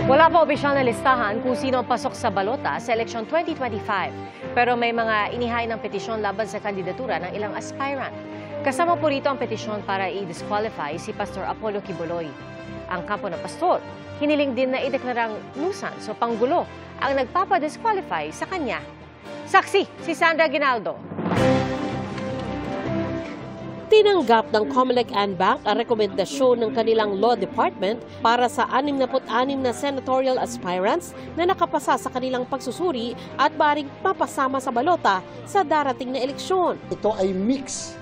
Wala pa opisyal na listahan kung sino ang pasok sa balota sa eleksyon 2025. Pero may mga inihain ng petisyon laban sa kandidatura ng ilang aspirant. Kasama po rito ang petisyon para i-disqualify si Pastor Apollo Kibuloy. Ang kampo ng pastor, hiniling din na ideklarang nuisance o panggulo ang nagpapadisqualify sa kanya. Saksi, si Sandra Ginaldo. Tinanggap ng COMELEC and BAC ang rekomendasyon ng kanilang Law Department para sa 66 na senatorial aspirants na nakapasa sa kanilang pagsusuri at maaaring mapasama sa balota sa darating na eleksyon. Ito ay mix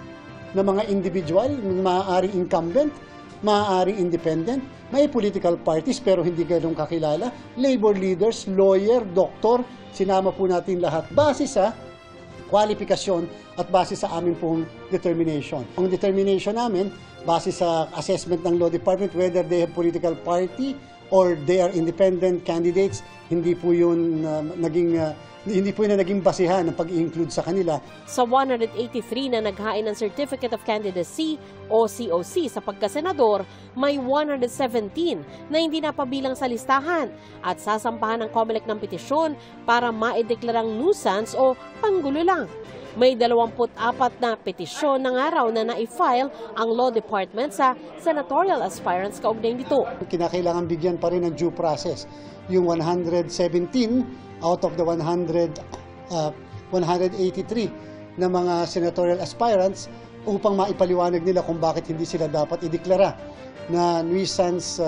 ng mga individual, maaaring incumbent, maaaring independent, may political parties pero hindi ganun kakilala, labor leaders, lawyer, doktor, sinama po natin lahat base sa kwalifikasyon at base sa amin pong determination. Ang determination namin, base sa assessment ng Law Department, whether they have political party or they are independent candidates, hindi po yun naging basihan ng pag-i-include sa kanila. Sa 183 na naghain ng Certificate of Candidacy o COC sa pagkasenador, may 117 na hindi napabilang sa listahan at sasampahan ng COMELEC ng petisyon para maideklarang nuisance o panggulo lang. May 24 na petisyon ng araw na na-file ang Law Department sa senatorial aspirants kaugnay nito. Kinakailangan bigyan pa rin ng due process. Yung 117 out of the 183 na mga senatorial aspirants upang maipaliwanag nila kung bakit hindi sila dapat ideklara na nuisance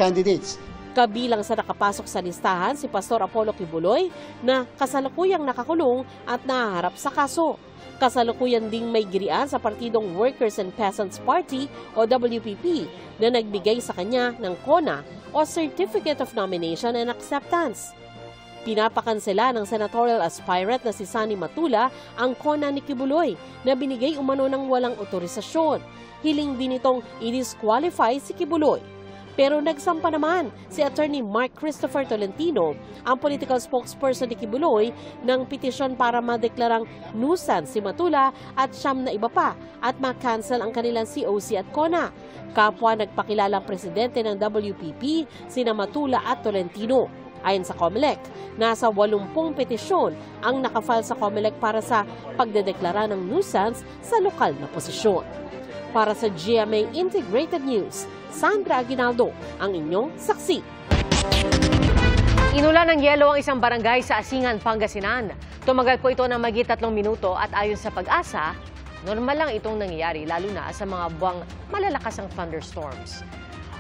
candidates. Kabilang sa nakapasok sa listahan si Pastor Apollo Kibuloy na kasalukuyang nakakulong at nahaharap sa kaso. Kasalukuyan ding may girian sa partidong Workers and Peasants Party o WPP na nagbigay sa kanya ng CONA o Certificate of Nomination and Acceptance. Pinapakansela ng senatorial aspirant na si Sunny Matula ang CONA ni Kibuloy na binigay umano ng walang otorisasyon. Hiling din itong i-disqualify si Kibuloy. Pero nagsampa naman si Attorney Mark Christopher Tolentino, ang political spokesperson ni Kibuloy, ng petisyon para madeklarang nuisance si Matula at siyam na iba pa at ma-cancel ang kanilang COC at CONA. Kapwa nagpakilalang presidente ng WPP, sina Matula at Tolentino. Ayon sa COMELEC, nasa 80 petisyon ang nakafile sa COMELEC para sa pagdedeklara ng nuisance sa lokal na posisyon. Para sa GMA Integrated News, Sandra Aguinaldo, ang inyong saksi. Inulan ng yelo ang isang barangay sa Asingan, Pangasinan. Tumagal po ito ng mahigit 3 minuto at ayon sa Pag-asa, normal lang itong nangyayari lalo na sa mga buwang malalakas ang thunderstorms.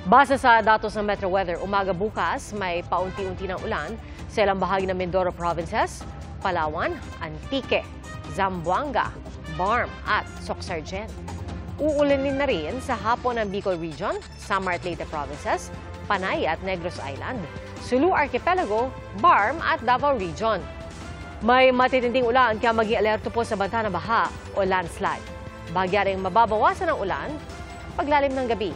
Base sa datos ng Metro Weather, umaga bukas may paunti-unti ng ulan sa ilang bahagi ng Mindoro Provinces, Palawan, Antique, Zamboanga, Barm at Soc-Sargen. Uulanin na rin sa hapon ng Bicol Region, Samar at Leyte Provinces, Panay at Negros Island, Sulu Archipelago, Barm at Davao Region. May matitinding ulan kaya maging alerto po sa banta ng baha o landslide. Bagyaring mababawasan ang ulan paglalim ng gabi.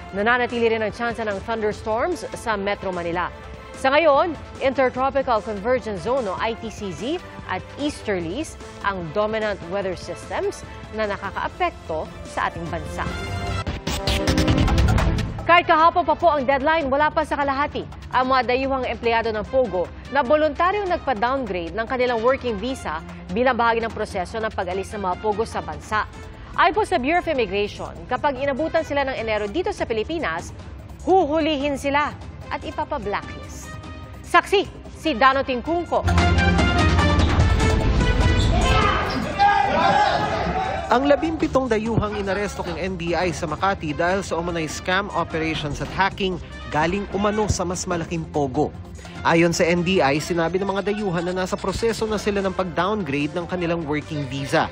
Nananatili rin ang tsansa ng thunderstorms sa Metro Manila. Sa ngayon, Intertropical Convergence Zone o ITCZ at easterlies ang dominant weather systems na nakakaapekto sa ating bansa. Kahit kahapon pa po ang deadline, wala pa sa kalahati ang mga dayuhang empleyado ng POGO na voluntaryong nagpa-downgrade ng kanilang working visa bilang bahagi ng proseso ng pag-alis ng mga POGO sa bansa. Ayon po sa Bureau of Immigration, kapag inabutan sila ng Enero dito sa Pilipinas, huhulihin sila at ipapa-blacklist. Saksi, si Dano Tingkungko. Ang 17 dayuhang inaresto ng NBI sa Makati dahil sa umunay scam operations at hacking galing umano sa mas malaking POGO. Ayon sa NBI, sinabi ng mga dayuhan na nasa proseso na sila ng pag-downgrade ng kanilang working visa.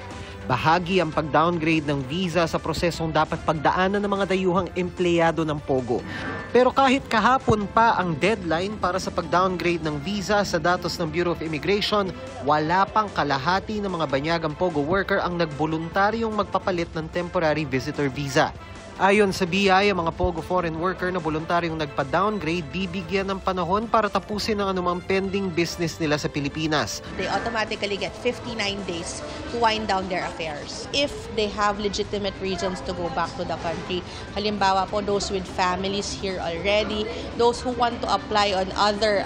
Bahagi ang pag-downgrade ng visa sa prosesong dapat pagdaanan ng mga dayuhang empleyado ng POGO. Pero kahit kahapon pa ang deadline para sa pag-downgrade ng visa sa datos ng Bureau of Immigration, wala pang kalahati ng mga banyagang POGO worker ang nagboluntaryong magpapalit ng temporary visitor visa. Ayon sa BI, ang mga POGO foreign worker na voluntaryong nagpa-downgrade bibigyan ng panahon para tapusin ang anumang pending business nila sa Pilipinas. They automatically get 59 days to wind down their affairs. If they have legitimate reasons to go back to the country, halimbawa po those with families here already, those who want to apply on other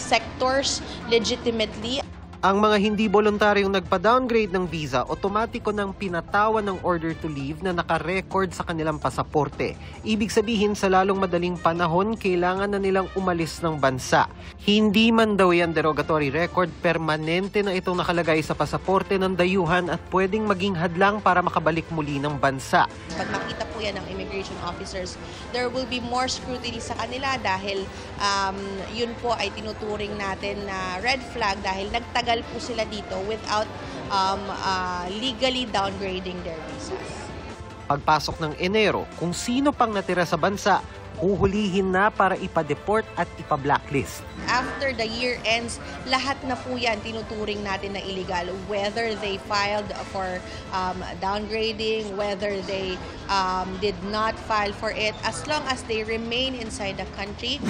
sectors legitimately. Ang mga hindi voluntaryong nagpa-downgrade ng visa, otomatiko nang pinatawan ng order to leave na nakarecord sa kanilang pasaporte. Ibig sabihin, sa lalong madaling panahon, kailangan na nilang umalis ng bansa. Hindi man daw yan derogatory record, permanente na itong nakalagay sa pasaporte ng dayuhan at pwedeng maging hadlang para makabalik muli ng bansa. Pag makita po yan ng immigration officers, there will be more scrutiny sa kanila dahil yun po ay tinuturing natin na red flag dahil nagtagal po sila dito without legally downgrading their visas. Pagpasok ng Enero, kung sino pang natira sa bansa, huhulihin na para ipa-deport at ipa-blacklist. After the year ends, lahat na po yan tinuturing natin na illegal, whether they filed for downgrading, whether they did not file for it, as long as they remain inside the country.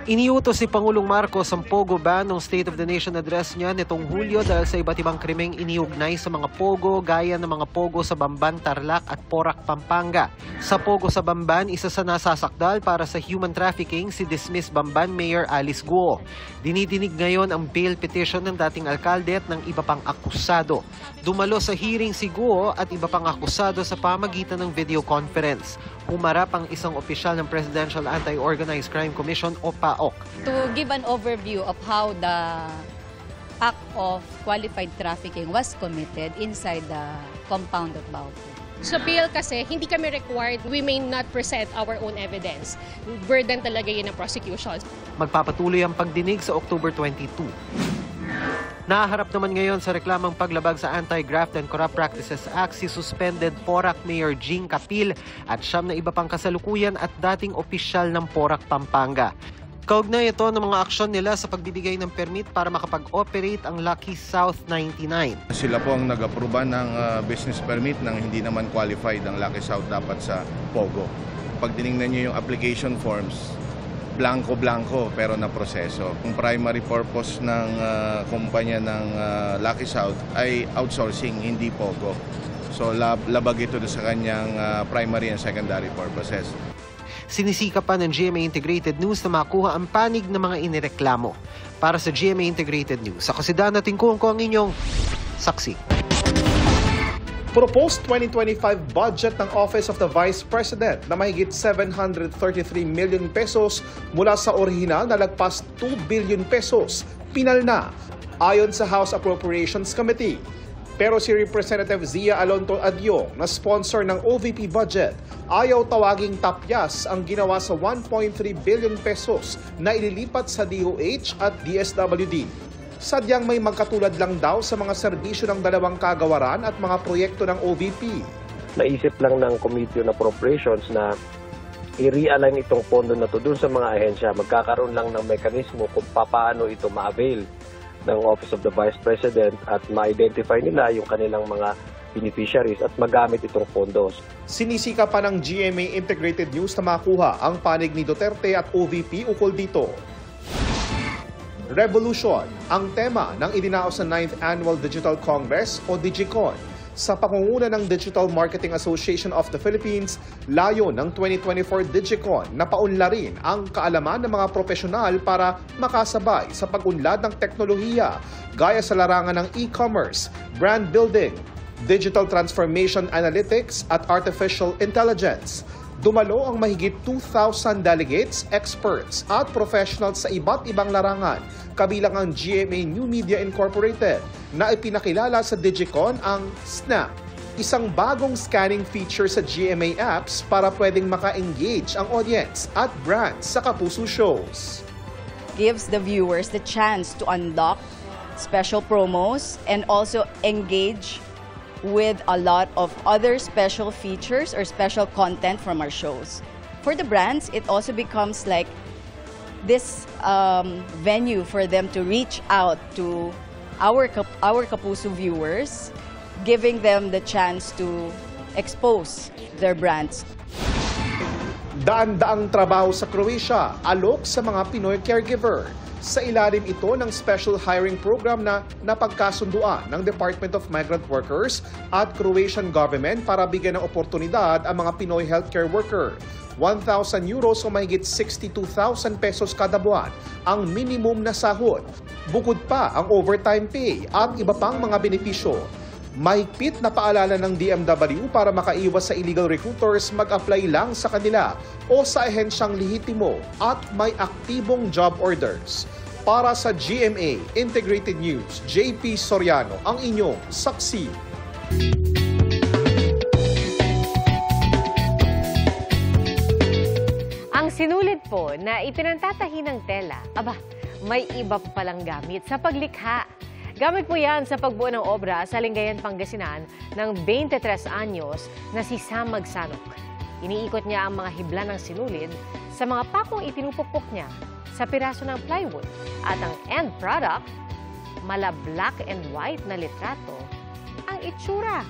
Iniutos si Pangulong Marcos ang POGO ban ng State of the Nation address niya nitong Hulyo dahil sa iba't ibang krimeng iniugnay sa mga POGO gaya ng mga POGO sa Bamban, Tarlac at Porac, Pampanga. Sa POGO sa Bamban, isa sa nasasakdal para sa human trafficking si dismissed Bamban Mayor Alice Guo. Dinidinig ngayon ang bail petition ng dating alkalde at ng iba pang akusado. Dumalo sa hearing si Guo at iba pang akusado sa pamagitan ng video conference. Humarap ang isang opisyal ng Presidential Anti-Organized Crime Commission o PAOK. To give an overview of how the act of qualified trafficking was committed inside the compound of Baopo. Sa bill kasi, hindi kami required, we may not present our own evidence. Burden talaga yun ng prosecution. Magpapatuloy ang pagdinig sa October 22. Naharap naman ngayon sa reklamang paglabag sa Anti-Graft and Corrupt Practices Act si suspended Porac Mayor Jing Capil at siyam na iba pang kasalukuyan at dating opisyal ng Porac, Pampanga. Kaugnay ito ng mga aksyon nila sa pagbibigay ng permit para makapag-operate ang Lucky South 99. Sila po ang nag-aproba ng business permit nang hindi naman qualified ang Lucky South dapat sa POGO. Pag tinignan niyo yung application forms, blanco-blanco pero na proseso. Ang primary purpose ng kumpanya ng Lucky South ay outsourcing, hindi POGO. So labag ito sa kanyang primary and secondary purposes. Sinisika pa ng GMA Integrated News na makuha ang panig ng mga inireklamo. Para sa GMA Integrated News, ako si Dana Tingkungko, ang inyong saksi. Proposed 2025 budget ng Office of the Vice President na mahigit 733 million pesos mula sa orihinal na lagpas 2 billion pesos pinalna ayon sa House Appropriations Committee. Pero si Representative Zia Alonto Adyong na sponsor ng OVP budget ayaw tawaging tapyas ang ginawa sa 1.3 billion pesos na ililipat sa DOH at DSWD. Sadyang may magkatulad lang daw sa mga serbisyo ng dalawang kagawaran at mga proyekto ng OVP. Naisip lang ng Committee on Appropriations na i-realign itong pondo na to dun sa mga ahensya. Magkakaroon lang ng mekanismo kung paano ito ma-avail ng Office of the Vice President at ma-identify nila yung kanilang mga beneficiaries at magamit itong pondos. Sinisika pa ng GMA Integrated News na makuha ang panig ni Duterte at OVP ukol dito. Revolution ang tema ng idinaos sa 9th Annual Digital Congress o DigiCon. Sa pangunguna ng Digital Marketing Association of the Philippines, layo ng 2024 DigiCon na paunlarin ang kaalaman ng mga profesional para makasabay sa pag-unlad ng teknolohiya gaya sa larangan ng e-commerce, brand building, digital transformation analytics at artificial intelligence. Dumalo ang mahigit 2,000 delegates, experts at professionals sa iba't ibang larangan, kabilang ang GMA New Media Incorporated na ipinakilala sa DigiCon ang Snap, isang bagong scanning feature sa GMA apps para pwedeng maka-engage ang audience at brands sa Kapuso shows. Gives the viewers the chance to unlock special promos and also engage with a lot of other special features or special content from our shows. For the brands, it also becomes like this venue for them to reach out to our Kapuso viewers, giving them the chance to expose their brands. Daan-daang trabaho sa Croatia, alok sa mga Pinoy caregiver. Sa ilalim ito ng special hiring program na napagkasunduan ng Department of Migrant Workers at Croatian government para bigyan ng oportunidad ang mga Pinoy healthcare worker. 1,000 euros o mahigit 62,000 pesos kada buwan ang minimum na sahod. Bukod pa ang overtime pay at iba pang mga benepisyo. Mahigpit na paalala ng DMW para makaiwas sa illegal recruiters mag-apply lang sa kanila o sa ahensyang lehitimo at may aktibong job orders. Para sa GMA Integrated News, JP Soriano ang inyong saksi. Ang sinulid po na ipinantatahi ng tela, may iba palang gamit sa paglikha. Gamit po yan sa pagbuo ng obra sa Lingayen, Pangasinan ng 23 anyos na si Sam Magsanok. Iniikot niya ang mga hibla ng sinulid sa mga pakong itinupukpok niya sa piraso ng plywood. At ang end product, mala black and white na litrato ang itsura.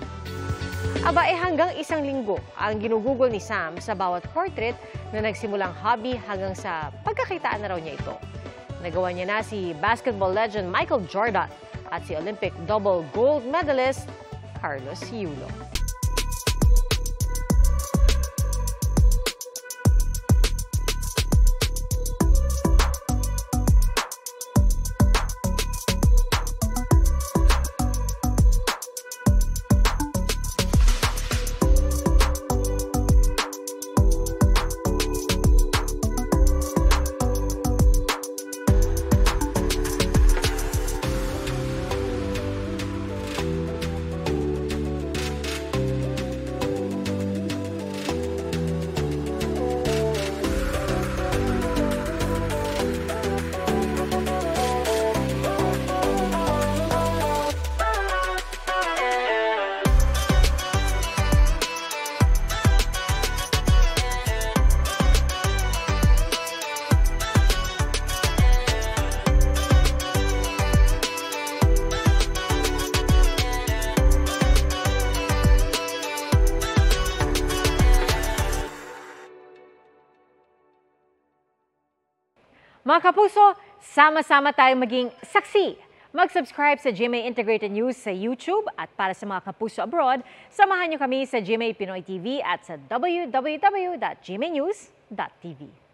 Hanggang 1 linggo ang ginugugol ni Sam sa bawat portrait na nagsimulang hobby hanggang sa pagkakitaan na raw niya ito. Nagawa niya na si basketball legend Michael Jordan at si Olympic double gold medalist Carlos Yulo. Mga kapuso, sama-sama tayong maging saksi. Mag-subscribe sa GMA Integrated News sa YouTube at para sa mga kapuso abroad, samahan niyo kami sa GMA Pinoy TV at sa www.gmanews.tv.